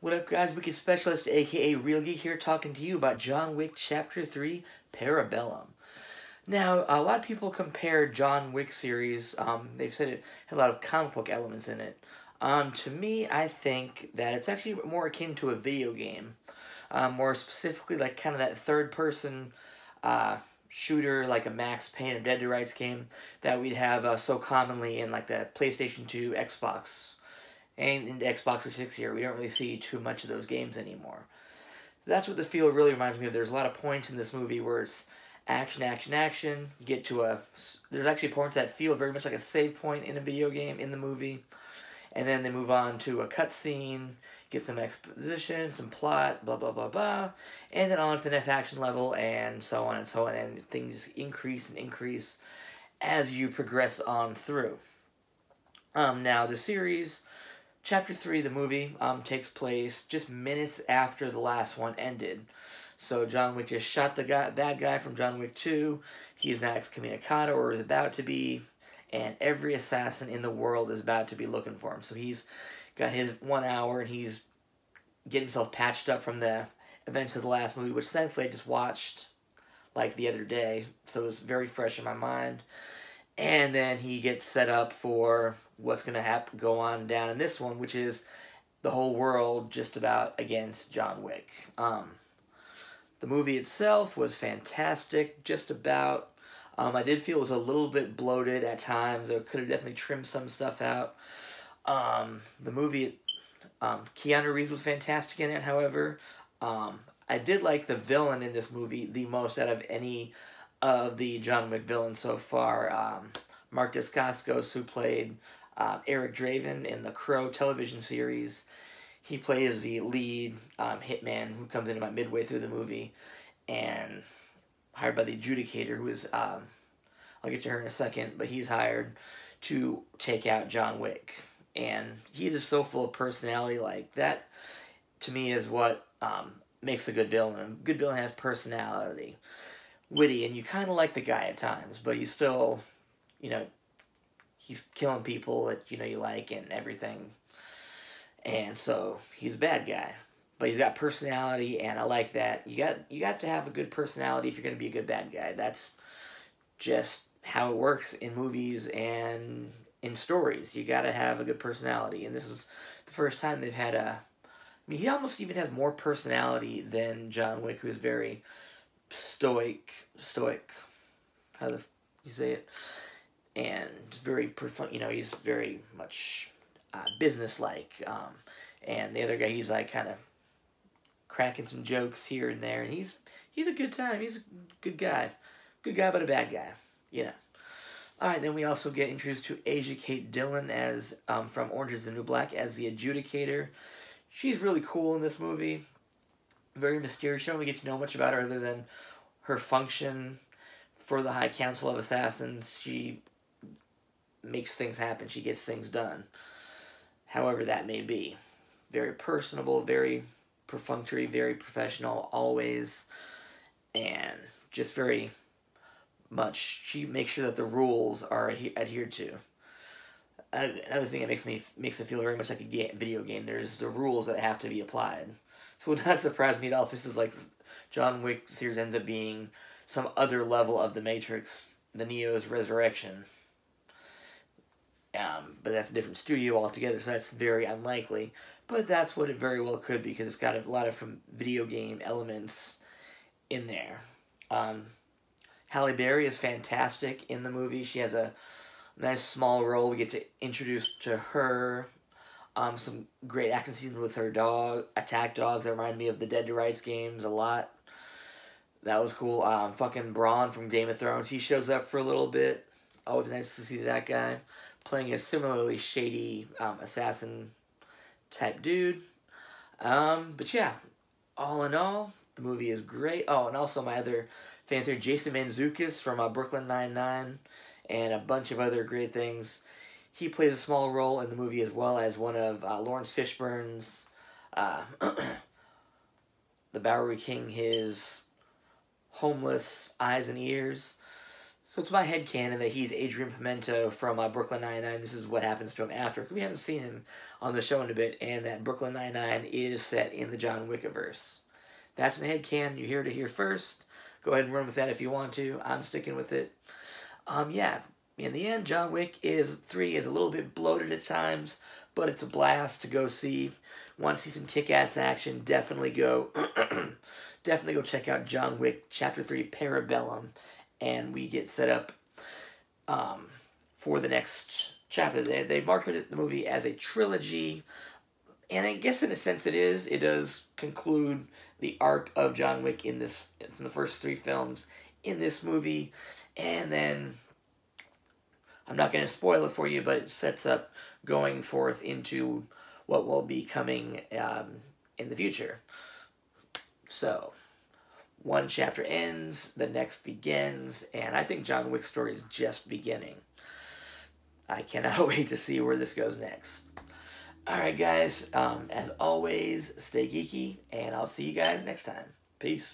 What up, guys? Wicked Specialist, aka Real Geek, here talking to you about John Wick Chapter 3 Parabellum. Now, a lot of people compare John Wick series, they've said it had a lot of comic book elements in it. To me, I think that it's actually more akin to a video game. More specifically, like kind of that third-person shooter, like a Max Payne or Dead to Rights game that we'd have so commonly in like the PlayStation 2, Xbox, and into Xbox 360 here. We don't really see too much of those games anymore. That's what the feel really reminds me of. There's a lot of points in this movie where it's action, action, action. You get to a... There's actually points that feel very much like a save point in a video game in the movie. And then they move on to a cutscene, get some exposition, some plot, blah, blah, blah, blah. And then on to the next action level, and so on and so on. And things increase and increase as you progress on through. Now, the series... Chapter 3, the movie, takes place just minutes after the last one ended. So John Wick just shot the bad guy from John Wick 2. He's now excommunicado, or is about to be. And every assassin in the world is about to be looking for him. So he's got his 1 hour, and he's getting himself patched up from the events of the last movie, which thankfully I just watched like the other day. So it was very fresh in my mind. And then he gets set up for what's going to go on down in this one, which is the whole world just about against John Wick. The movie itself was fantastic, just about. I did feel it was a little bit bloated at times. I could have definitely trimmed some stuff out. The movie, Keanu Reeves was fantastic in it, however. I did like the villain in this movie the most out of any of the John Wick villains so far. Mark Dacascos, who played Eric Draven in the Crow television series. He plays the lead hitman who comes in about midway through the movie and hired by the Adjudicator, who is, I'll get to her in a second, but he's hired to take out John Wick. And he's just so full of personality. Like, that, to me, is what makes a good villain. A good villain has personality. Witty, and you kind of like the guy at times, but he's still, he's killing people that, you like and everything. And so, he's a bad guy. But he's got personality, and I like that. You got to have a good personality if you're going to be a good bad guy. That's just how it works in movies and in stories. You got to have a good personality, and this is the first time they've had he almost even has more personality than John Wick, who's very stoic, how you say it, and very, he's very much business-like, and the other guy, he's like kind of cracking some jokes here and there, and he's a good time, he's a good guy, but a bad guy, Alright, then we also get introduced to Asia Kate Dillon as, from Orange is the New Black, as the Adjudicator. She's really cool in this movie. Very mysterious. You don't really get to know much about her other than her function for the High Council of Assassins. She makes things happen. She gets things done. However that may be. Very personable, very perfunctory, very professional, always. And just very much, she makes sure that the rules are adhered to. Another thing that makes it feel very much like a video game. There's the rules that have to be applied. So it would not surprise me at all if this is like John Wick series ends up being some other level of the Matrix, the Neo's Resurrection. But that's a different studio altogether, so that's very unlikely. But that's what it very well could be, because it's got a lot of video game elements in there. Halle Berry is fantastic in the movie. She has a nice small role. We get to introduce to her. Some great action scenes with her attack dogs that remind me of the Dead to Rights games a lot. That was cool. Fucking Braun from Game of Thrones, he shows up for a little bit. Always nice to see that guy playing a similarly shady assassin type dude. But yeah, all in all, the movie is great. Oh, and also my other fan theory, Jason Mantzoukas from Brooklyn Nine-Nine and a bunch of other great things. He plays a small role in the movie as well as one of Lawrence Fishburne's, the Bowery King, his homeless eyes and ears. So it's my headcanon that he's Adrian Pimento from Brooklyn Nine-Nine. This is what happens to him after, because we haven't seen him on the show in a bit, and that Brooklyn Nine-Nine is set in the John Wick-averse. That's my headcanon. You're here to hear first. Go ahead and run with that if you want to. I'm sticking with it. Yeah, in the end, John Wick 3 is a little bit bloated at times, but it's a blast to go see. Want to see some kick-ass action? Definitely go check out John Wick Chapter 3 Parabellum, and we get set up for the next chapter. They marketed the movie as a trilogy, and I guess in a sense it is. It does conclude the arc of John Wick in the first 3 films in this movie, and then I'm not going to spoil it for you, but it sets up going forth into what will be coming in the future. So, one chapter ends, the next begins, and I think John Wick's story is just beginning. I cannot wait to see where this goes next. Alright guys, as always, stay geeky, and I'll see you guys next time. Peace.